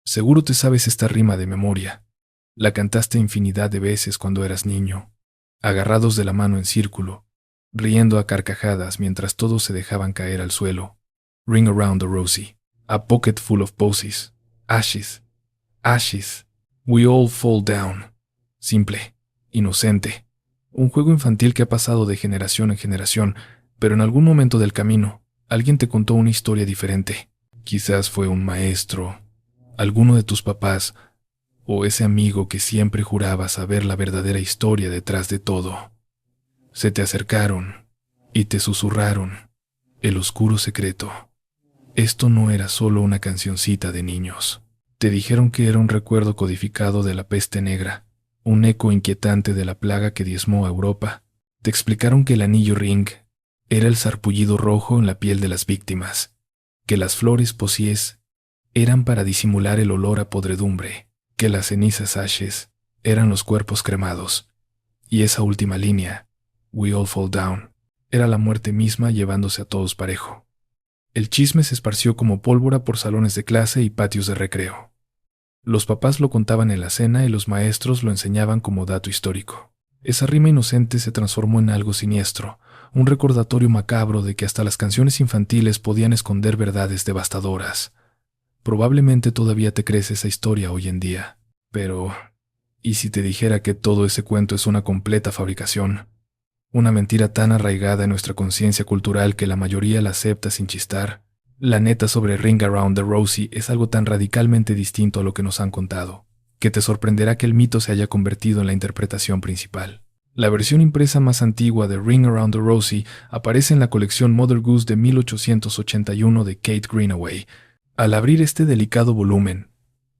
Seguro te sabes esta rima de memoria. La cantaste infinidad de veces cuando eras niño, agarrados de la mano en círculo, riendo a carcajadas mientras todos se dejaban caer al suelo. Ring around the rosy, a pocket full of posies, ashes, ashes, we all fall down. Simple, inocente, un juego infantil que ha pasado de generación en generación, pero en algún momento del camino, alguien te contó una historia diferente. Quizás fue un maestro, alguno de tus papás, o ese amigo que siempre juraba saber la verdadera historia detrás de todo. Se te acercaron y te susurraron el oscuro secreto. Esto no era solo una cancioncita de niños. Te dijeron que era un recuerdo codificado de la peste negra, un eco inquietante de la plaga que diezmó a Europa. Te explicaron que el anillo ring era el sarpullido rojo en la piel de las víctimas, que las flores posíes eran para disimular el olor a podredumbre, que las cenizas ashes eran los cuerpos cremados, y esa última línea, we all fall down, era la muerte misma llevándose a todos parejo. El chisme se esparció como pólvora por salones de clase y patios de recreo. Los papás lo contaban en la cena y los maestros lo enseñaban como dato histórico. Esa rima inocente se transformó en algo siniestro, un recordatorio macabro de que hasta las canciones infantiles podían esconder verdades devastadoras. Probablemente todavía te crees esa historia hoy en día, pero ¿y si te dijera que todo ese cuento es una completa fabricación? Una mentira tan arraigada en nuestra conciencia cultural que la mayoría la acepta sin chistar. La neta sobre Ring Around the Rosie es algo tan radicalmente distinto a lo que nos han contado, que te sorprenderá que el mito se haya convertido en la interpretación principal. La versión impresa más antigua de Ring Around the Rosie aparece en la colección Mother Goose de 1881 de Kate Greenaway. Al abrir este delicado volumen,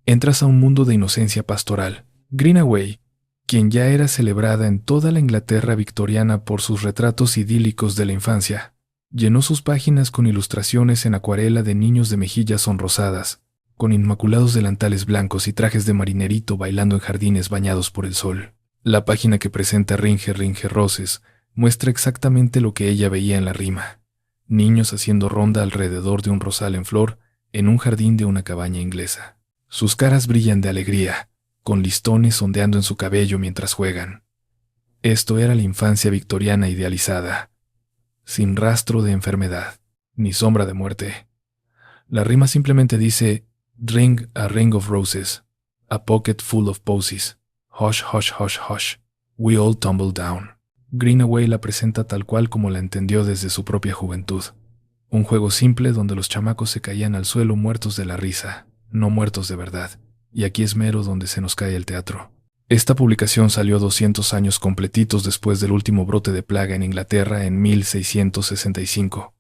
entras a un mundo de inocencia pastoral. Greenaway, quien ya era celebrada en toda la Inglaterra victoriana por sus retratos idílicos de la infancia, llenó sus páginas con ilustraciones en acuarela de niños de mejillas sonrosadas, con inmaculados delantales blancos y trajes de marinerito bailando en jardines bañados por el sol. La página que presenta Ringe Ringe Roses muestra exactamente lo que ella veía en la rima: niños haciendo ronda alrededor de un rosal en flor en un jardín de una cabaña inglesa. Sus caras brillan de alegría, con listones ondeando en su cabello mientras juegan. Esto era la infancia victoriana idealizada, sin rastro de enfermedad, ni sombra de muerte. La rima simplemente dice: Ring a ring of roses, a pocket full of posies, hush, hush, hush, hush, we all tumble down. Greenaway la presenta tal cual como la entendió desde su propia juventud. Un juego simple donde los chamacos se caían al suelo muertos de la risa, no muertos de verdad, y aquí es mero donde se nos cae el teatro. Esta publicación salió 200 años completitos después del último brote de plaga en Inglaterra en 1665.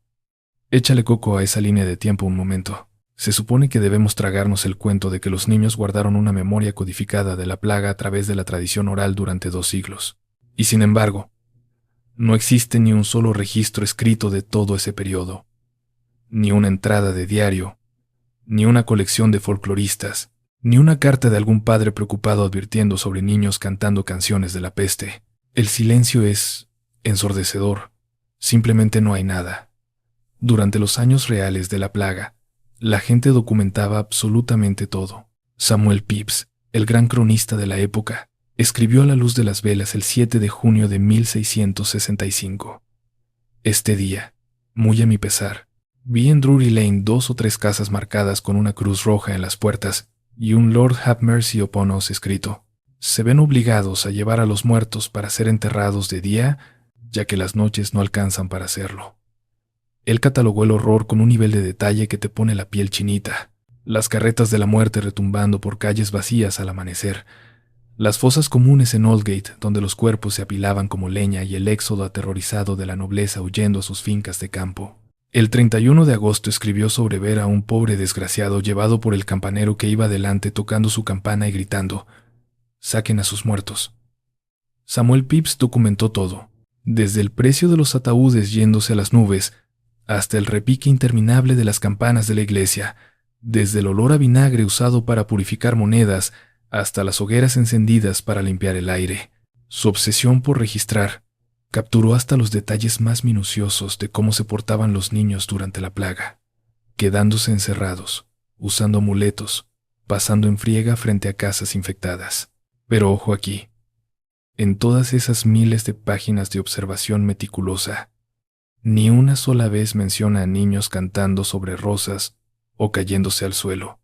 Échale coco a esa línea de tiempo un momento. Se supone que debemos tragarnos el cuento de que los niños guardaron una memoria codificada de la plaga a través de la tradición oral durante 2 siglos. Y sin embargo, no existe ni un solo registro escrito de todo ese periodo, ni una entrada de diario, ni una colección de folcloristas, ni una carta de algún padre preocupado advirtiendo sobre niños cantando canciones de la peste. El silencio es ensordecedor. Simplemente no hay nada. Durante los años reales de la plaga, la gente documentaba absolutamente todo. Samuel Pepys, el gran cronista de la época, escribió a la luz de las velas el 7 de junio de 1665. Este día, muy a mi pesar, vi en Drury Lane 2 o 3 casas marcadas con una cruz roja en las puertas y un Lord have mercy upon us escrito. Se ven obligados a llevar a los muertos para ser enterrados de día, ya que las noches no alcanzan para hacerlo. Él catalogó el horror con un nivel de detalle que te pone la piel chinita. Las carretas de la muerte retumbando por calles vacías al amanecer, las fosas comunes en Aldgate donde los cuerpos se apilaban como leña y el éxodo aterrorizado de la nobleza huyendo a sus fincas de campo. El 31 de agosto escribió sobre ver a un pobre desgraciado llevado por el campanero que iba delante tocando su campana y gritando: «Saquen a sus muertos». Samuel Pepys documentó todo, desde el precio de los ataúdes yéndose a las nubes, hasta el repique interminable de las campanas de la iglesia, desde el olor a vinagre usado para purificar monedas, hasta las hogueras encendidas para limpiar el aire. Su obsesión por registrar capturó hasta los detalles más minuciosos de cómo se portaban los niños durante la plaga, quedándose encerrados, usando amuletos, pasando en friega frente a casas infectadas. Pero ojo aquí, en todas esas miles de páginas de observación meticulosa, ni una sola vez menciona a niños cantando sobre rosas o cayéndose al suelo.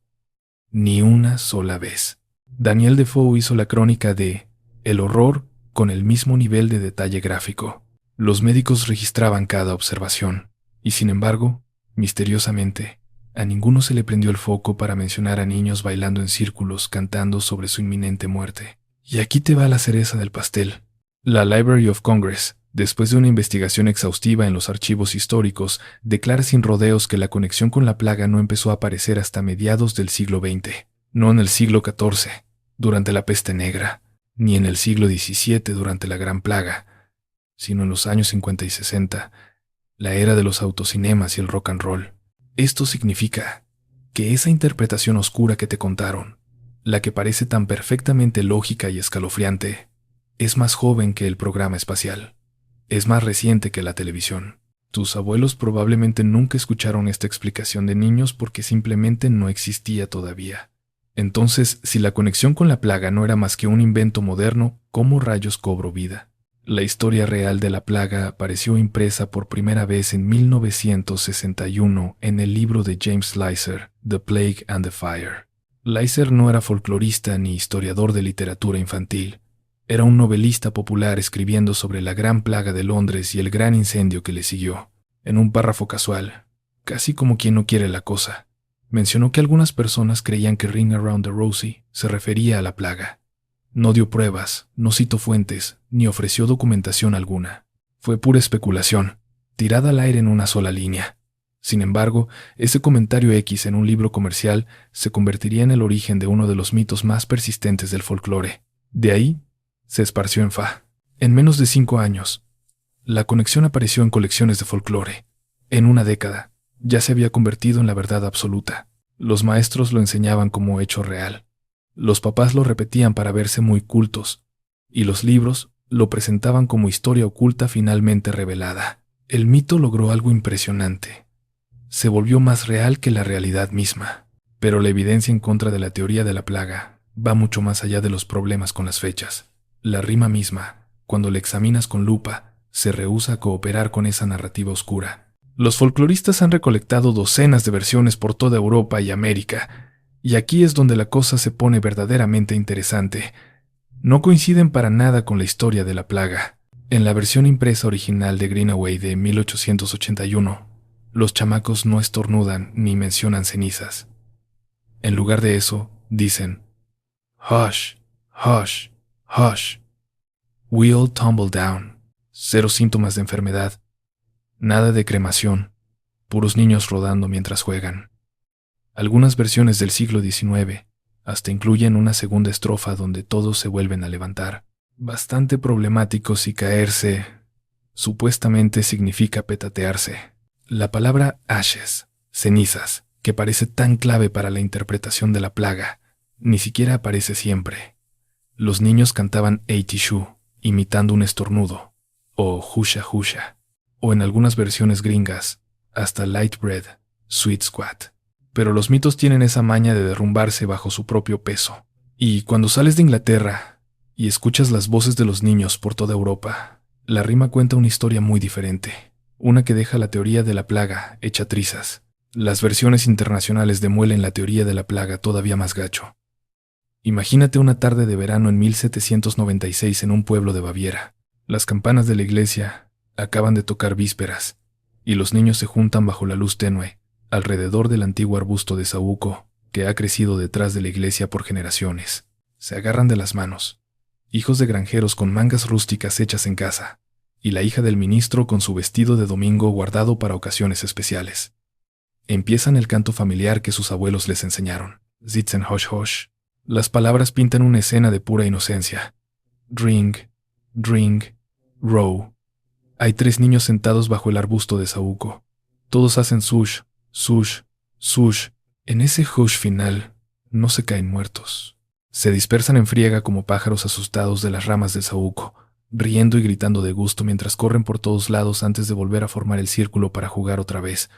Ni una sola vez. Daniel Defoe hizo la crónica de El horror con el mismo nivel de detalle gráfico. Los médicos registraban cada observación, y sin embargo, misteriosamente, a ninguno se le prendió el foco para mencionar a niños bailando en círculos cantando sobre su inminente muerte. Y aquí te va la cereza del pastel. La Library of Congress, después de una investigación exhaustiva en los archivos históricos, declara sin rodeos que la conexión con la plaga no empezó a aparecer hasta mediados del siglo XX, no en el siglo XIV, durante la peste negra, ni en el siglo XVII durante la Gran Plaga, sino en los años 50 y 60, la era de los autocinemas y el rock and roll. Esto significa que esa interpretación oscura que te contaron, la que parece tan perfectamente lógica y escalofriante, es más joven que el programa espacial. Es más reciente que la televisión. Tus abuelos probablemente nunca escucharon esta explicación de niños porque simplemente no existía todavía. Entonces, si la conexión con la plaga no era más que un invento moderno, ¿cómo rayos cobró vida? La historia real de la plaga apareció impresa por primera vez en 1961 en el libro de James Slicer, The Plague and the Fire. Slicer no era folclorista ni historiador de literatura infantil. Era un novelista popular escribiendo sobre la Gran Plaga de Londres y el gran incendio que le siguió. En un párrafo casual, casi como quien no quiere la cosa, mencionó que algunas personas creían que Ring Around the Rosie se refería a la plaga. No dio pruebas, no citó fuentes, ni ofreció documentación alguna. Fue pura especulación, tirada al aire en una sola línea. Sin embargo, ese comentario X en un libro comercial se convertiría en el origen de uno de los mitos más persistentes del folclore. De ahí, se esparció en fa. En menos de 5 años, la conexión apareció en colecciones de folclore. En una década, ya se había convertido en la verdad absoluta. Los maestros lo enseñaban como hecho real. Los papás lo repetían para verse muy cultos, y los libros lo presentaban como historia oculta finalmente revelada. El mito logró algo impresionante. Se volvió más real que la realidad misma. Pero la evidencia en contra de la teoría de la plaga va mucho más allá de los problemas con las fechas. La rima misma, cuando la examinas con lupa, se rehúsa a cooperar con esa narrativa oscura. Los folcloristas han recolectado docenas de versiones por toda Europa y América, y aquí es donde la cosa se pone verdaderamente interesante. No coinciden para nada con la historia de la plaga. En la versión impresa original de Greenaway de 1881, los chamacos no estornudan ni mencionan cenizas. En lugar de eso, dicen, "Hush, hush, hush. We'll tumble down." 0 síntomas de enfermedad. Nada de cremación. Puros niños rodando mientras juegan. Algunas versiones del siglo XIX hasta incluyen una segunda estrofa donde todos se vuelven a levantar. Bastante problemático si caerse supuestamente significa petatearse. La palabra ashes, cenizas, que parece tan clave para la interpretación de la plaga, ni siquiera aparece siempre. Los niños cantaban Eitishu, imitando un estornudo, o Husha Husha, o en algunas versiones gringas, hasta Light Bread, Sweet Squat. Pero los mitos tienen esa maña de derrumbarse bajo su propio peso. Y cuando sales de Inglaterra y escuchas las voces de los niños por toda Europa, la rima cuenta una historia muy diferente, una que deja la teoría de la plaga hecha trizas. Las versiones internacionales demuelen la teoría de la plaga todavía más gacho. Imagínate una tarde de verano en 1796 en un pueblo de Baviera. Las campanas de la iglesia acaban de tocar vísperas, y los niños se juntan bajo la luz tenue, alrededor del antiguo arbusto de saúco que ha crecido detrás de la iglesia por generaciones. Se agarran de las manos, hijos de granjeros con mangas rústicas hechas en casa, y la hija del ministro con su vestido de domingo guardado para ocasiones especiales. Empiezan el canto familiar que sus abuelos les enseñaron. Sitzen hosh hosh. Las palabras pintan una escena de pura inocencia. Drink, drink, row. Hay 3 niños sentados bajo el arbusto de saúco. Todos hacen sush, sush, sush. En ese hush final, no se caen muertos. Se dispersan en friega como pájaros asustados de las ramas del saúco, riendo y gritando de gusto mientras corren por todos lados antes de volver a formar el círculo para jugar otra vez.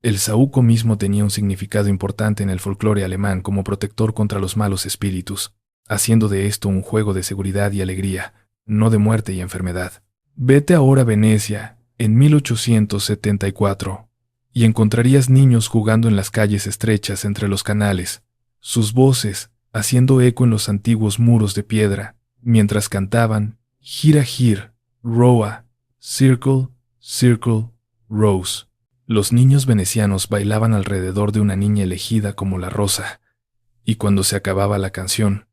El saúco mismo tenía un significado importante en el folclore alemán como protector contra los malos espíritus, haciendo de esto un juego de seguridad y alegría, no de muerte y enfermedad. Vete ahora a Venecia, en 1874, y encontrarías niños jugando en las calles estrechas entre los canales, sus voces haciendo eco en los antiguos muros de piedra, mientras cantaban Gira gir, roa, circle, circle, rose. Los niños venecianos bailaban alrededor de una niña elegida como la rosa, y cuando se acababa la canción,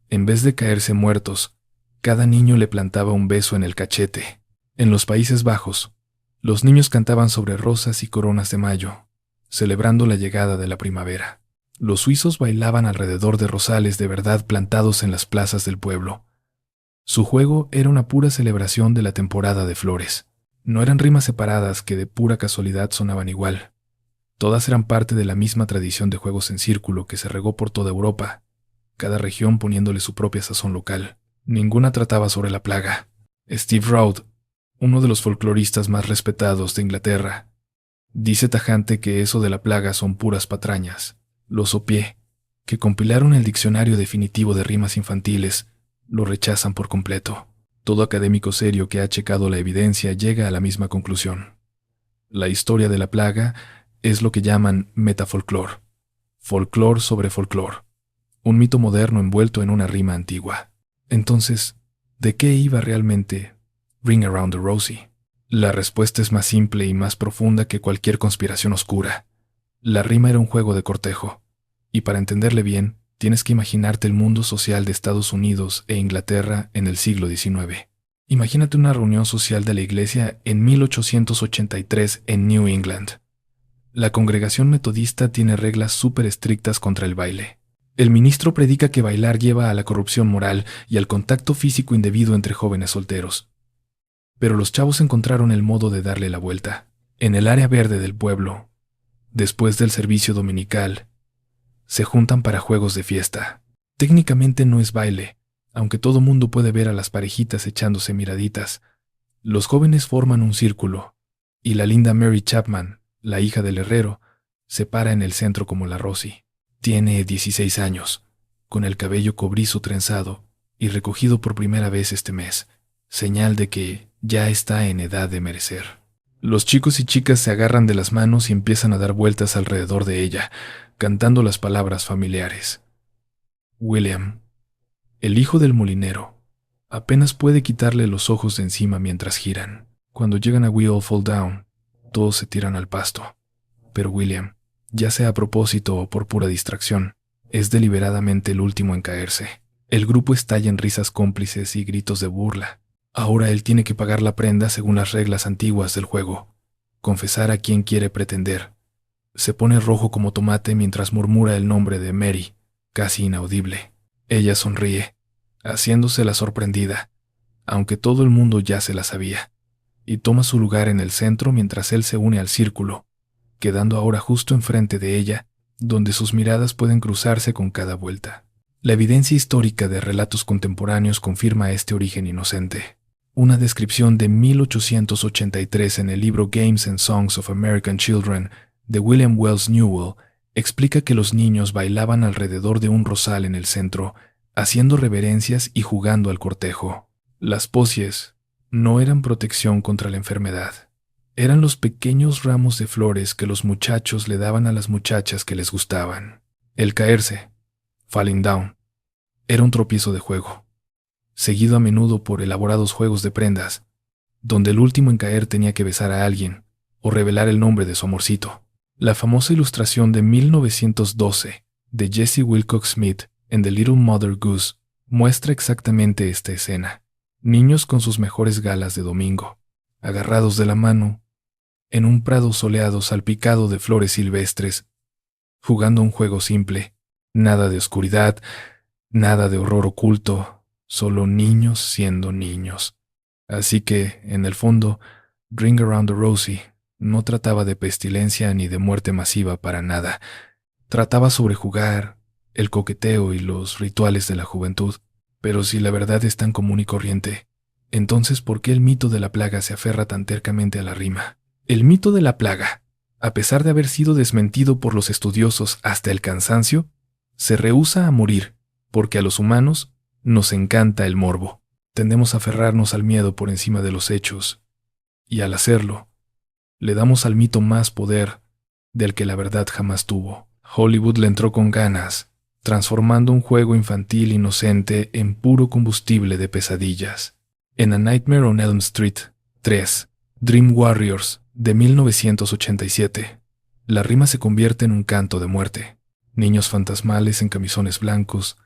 en vez de caerse muertos, cada niño le plantaba un beso en el cachete. En los Países Bajos, los niños cantaban sobre rosas y coronas de mayo, celebrando la llegada de la primavera. Los suizos bailaban alrededor de rosales de verdad plantados en las plazas del pueblo. Su juego era una pura celebración de la temporada de flores. No eran rimas separadas que de pura casualidad sonaban igual. Todas eran parte de la misma tradición de juegos en círculo que se regó por toda Europa, cada región poniéndole su propia sazón local. Ninguna trataba sobre la plaga. Steve Roud, uno de los folcloristas más respetados de Inglaterra, dice tajante que eso de la plaga son puras patrañas. Los Opié, que compilaron el diccionario definitivo de rimas infantiles, lo rechazan por completo. Todo académico serio que ha checado la evidencia llega a la misma conclusión. La historia de la plaga es lo que llaman metafolclor, folclor sobre folclor, un mito moderno envuelto en una rima antigua. Entonces, ¿de qué iba realmente Ring Around the Rosie? La respuesta es más simple y más profunda que cualquier conspiración oscura. La rima era un juego de cortejo, y para entenderle bien, tienes que imaginarte el mundo social de Estados Unidos e Inglaterra en el siglo XIX. Imagínate una reunión social de la iglesia en 1883 en New England. La congregación metodista tiene reglas súper estrictas contra el baile. El ministro predica que bailar lleva a la corrupción moral y al contacto físico indebido entre jóvenes solteros. Pero los chavos encontraron el modo de darle la vuelta. En el área verde del pueblo, después del servicio dominical, se juntan para juegos de fiesta. Técnicamente no es baile, aunque todo mundo puede ver a las parejitas echándose miraditas. Los jóvenes forman un círculo, y la linda Mary Chapman, la hija del herrero, se para en el centro como la Rosie. Tiene 16 años, con el cabello cobrizo trenzado y recogido por primera vez este mes, señal de que ya está en edad de merecer. Los chicos y chicas se agarran de las manos y empiezan a dar vueltas alrededor de ella, cantando las palabras familiares. William, el hijo del molinero, apenas puede quitarle los ojos de encima mientras giran. Cuando llegan a We All Fall Down, todos se tiran al pasto. Pero William, ya sea a propósito o por pura distracción, es deliberadamente el último en caerse. El grupo estalla en risas cómplices y gritos de burla. Ahora él tiene que pagar la prenda según las reglas antiguas del juego, confesar a quien quiere pretender. Se pone rojo como tomate mientras murmura el nombre de Mary, casi inaudible. Ella sonríe, haciéndose la sorprendida, aunque todo el mundo ya se la sabía, y toma su lugar en el centro mientras él se une al círculo, quedando ahora justo enfrente de ella, donde sus miradas pueden cruzarse con cada vuelta. La evidencia histórica de relatos contemporáneos confirma este origen inocente. Una descripción de 1883 en el libro Games and Songs of American Children de William Wells Newell explica que los niños bailaban alrededor de un rosal en el centro, haciendo reverencias y jugando al cortejo. Las posies no eran protección contra la enfermedad. Eran los pequeños ramos de flores que los muchachos le daban a las muchachas que les gustaban. El caerse, falling down, era un tropiezo de juego, seguido a menudo por elaborados juegos de prendas, donde el último en caer tenía que besar a alguien o revelar el nombre de su amorcito. La famosa ilustración de 1912 de Jessie Wilcox Smith en The Little Mother Goose muestra exactamente esta escena. Niños con sus mejores galas de domingo, agarrados de la mano, en un prado soleado salpicado de flores silvestres, jugando un juego simple, nada de oscuridad, nada de horror oculto, solo niños siendo niños. Así que, en el fondo, Ring Around the Rosie no trataba de pestilencia ni de muerte masiva para nada. Trataba sobre jugar, el coqueteo y los rituales de la juventud. Pero si la verdad es tan común y corriente, entonces ¿por qué el mito de la plaga se aferra tan tercamente a la rima? El mito de la plaga, a pesar de haber sido desmentido por los estudiosos hasta el cansancio, se rehúsa a morir, porque a los humanos nos encanta el morbo. Tendemos a aferrarnos al miedo por encima de los hechos, y al hacerlo, le damos al mito más poder del que la verdad jamás tuvo. Hollywood le entró con ganas, transformando un juego infantil inocente en puro combustible de pesadillas. En A Nightmare on Elm Street 3, Dream Warriors, de 1987, la rima se convierte en un canto de muerte. Niños fantasmales en camisones blancos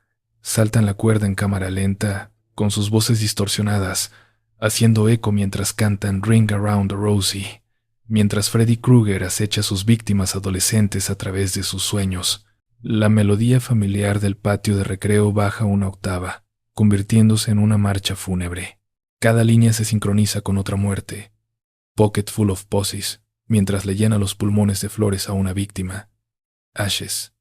saltan la cuerda en cámara lenta, con sus voces distorsionadas, haciendo eco mientras cantan Ring Around the Rosie, mientras Freddy Krueger acecha a sus víctimas adolescentes a través de sus sueños. La melodía familiar del patio de recreo baja una octava, convirtiéndose en una marcha fúnebre. Cada línea se sincroniza con otra muerte. Pocket full of posies, mientras le llena los pulmones de flores a una víctima. Ashes.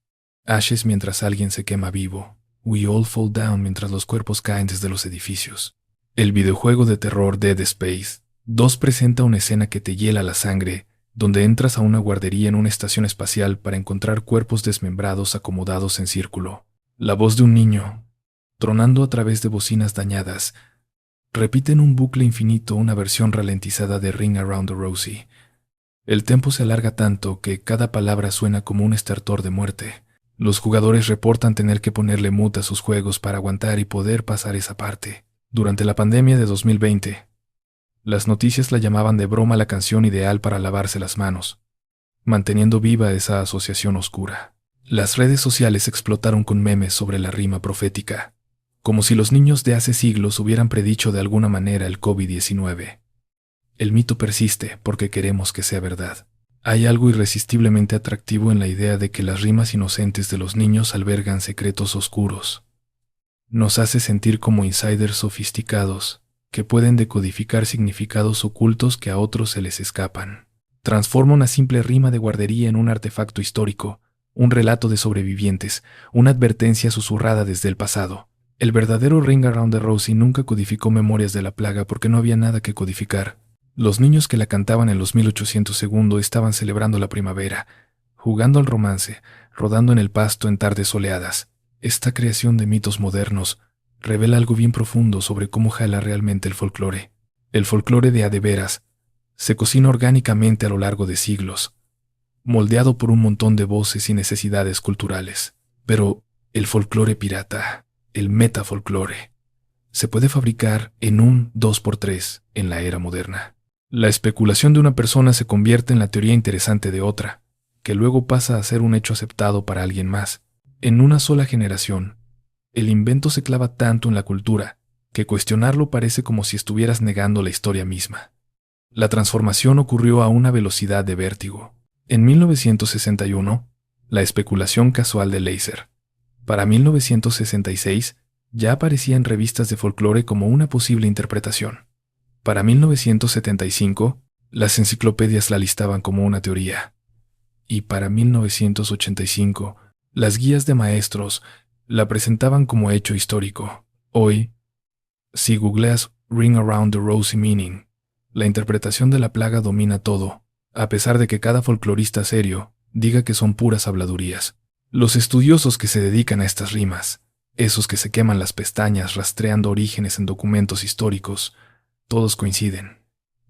Ashes mientras alguien se quema vivo. We all fall down mientras los cuerpos caen desde los edificios. El videojuego de terror Dead Space 2 presenta una escena que te hiela la sangre, donde entras a una guardería en una estación espacial para encontrar cuerpos desmembrados acomodados en círculo. La voz de un niño, tronando a través de bocinas dañadas, repite en un bucle infinito una versión ralentizada de Ring Around the Rosie. El tempo se alarga tanto que cada palabra suena como un estertor de muerte. Los jugadores reportan tener que ponerle mute a sus juegos para aguantar y poder pasar esa parte. Durante la pandemia de 2020, las noticias la llamaban de broma la canción ideal para lavarse las manos, manteniendo viva esa asociación oscura. Las redes sociales explotaron con memes sobre la rima profética, como si los niños de hace siglos hubieran predicho de alguna manera el COVID-19. El mito persiste porque queremos que sea verdad. Hay algo irresistiblemente atractivo en la idea de que las rimas inocentes de los niños albergan secretos oscuros. Nos hace sentir como insiders sofisticados que pueden decodificar significados ocultos que a otros se les escapan. Transforma una simple rima de guardería en un artefacto histórico, un relato de sobrevivientes, una advertencia susurrada desde el pasado. El verdadero Ring Around the Rosie nunca codificó memorias de la plaga porque no había nada que codificar. Los niños que la cantaban en los 1800 segundos estaban celebrando la primavera, jugando al romance, rodando en el pasto en tardes soleadas. Esta creación de mitos modernos revela algo bien profundo sobre cómo jala realmente el folclore. El folclore de a de veras se cocina orgánicamente a lo largo de siglos, moldeado por un montón de voces y necesidades culturales. Pero el folclore pirata, el metafolclore, se puede fabricar en un 2x3 en la era moderna. La especulación de una persona se convierte en la teoría interesante de otra, que luego pasa a ser un hecho aceptado para alguien más. En una sola generación, el invento se clava tanto en la cultura que cuestionarlo parece como si estuvieras negando la historia misma. La transformación ocurrió a una velocidad de vértigo. En 1961, la especulación casual de Laser. Para 1966, ya aparecía en revistas de folclore como una posible interpretación. Para 1975, las enciclopedias la listaban como una teoría. Y para 1985, las guías de maestros la presentaban como hecho histórico. Hoy, si googleas Ring Around the Rosie Meaning, la interpretación de la plaga domina todo, a pesar de que cada folclorista serio diga que son puras habladurías. Los estudiosos que se dedican a estas rimas, esos que se queman las pestañas rastreando orígenes en documentos históricos, todos coinciden.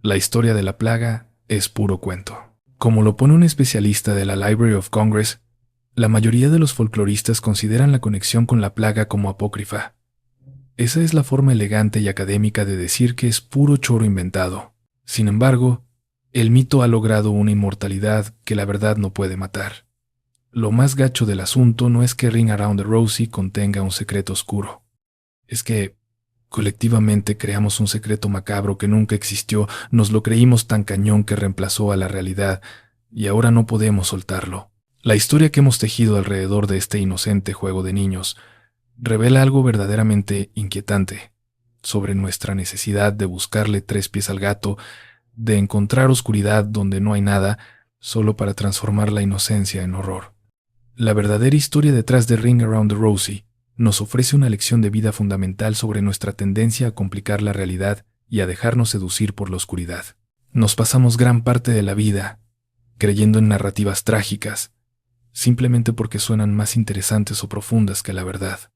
La historia de la plaga es puro cuento. Como lo pone un especialista de la Library of Congress, la mayoría de los folcloristas consideran la conexión con la plaga como apócrifa. Esa es la forma elegante y académica de decir que es puro choro inventado. Sin embargo, el mito ha logrado una inmortalidad que la verdad no puede matar. Lo más gacho del asunto no es que Ring Around the Rosie contenga un secreto oscuro. Es que colectivamente creamos un secreto macabro que nunca existió, nos lo creímos tan cañón que reemplazó a la realidad, y ahora no podemos soltarlo. La historia que hemos tejido alrededor de este inocente juego de niños revela algo verdaderamente inquietante sobre nuestra necesidad de buscarle tres pies al gato, de encontrar oscuridad donde no hay nada, solo para transformar la inocencia en horror. La verdadera historia detrás de Ring Around the Rosie nos ofrece una lección de vida fundamental sobre nuestra tendencia a complicar la realidad y a dejarnos seducir por la oscuridad. Nos pasamos gran parte de la vida creyendo en narrativas trágicas, simplemente porque suenan más interesantes o profundas que la verdad,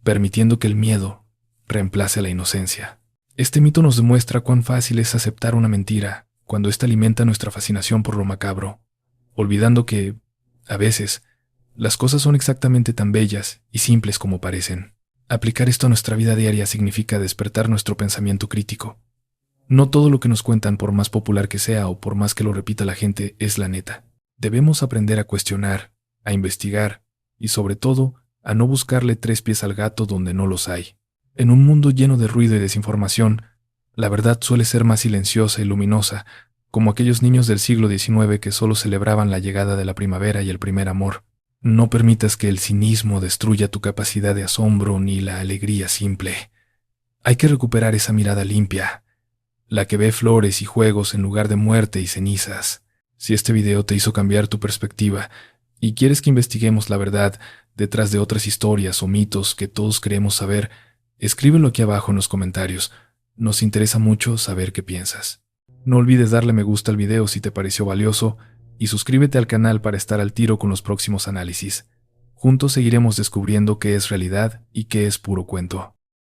permitiendo que el miedo reemplace a la inocencia. Este mito nos demuestra cuán fácil es aceptar una mentira cuando ésta alimenta nuestra fascinación por lo macabro, olvidando que, a veces, las cosas son exactamente tan bellas y simples como parecen. Aplicar esto a nuestra vida diaria significa despertar nuestro pensamiento crítico. No todo lo que nos cuentan, por más popular que sea o por más que lo repita la gente, es la neta. Debemos aprender a cuestionar, a investigar y, sobre todo, a no buscarle tres pies al gato donde no los hay. En un mundo lleno de ruido y desinformación, la verdad suele ser más silenciosa y luminosa, como aquellos niños del siglo XIX que solo celebraban la llegada de la primavera y el primer amor. No permitas que el cinismo destruya tu capacidad de asombro ni la alegría simple. Hay que recuperar esa mirada limpia, la que ve flores y juegos en lugar de muerte y cenizas. Si este video te hizo cambiar tu perspectiva y quieres que investiguemos la verdad detrás de otras historias o mitos que todos creemos saber, escríbelo aquí abajo en los comentarios. Nos interesa mucho saber qué piensas. No olvides darle me gusta al video si te pareció valioso y suscríbete al canal para estar al tiro con los próximos análisis. Juntos seguiremos descubriendo qué es realidad y qué es puro cuento.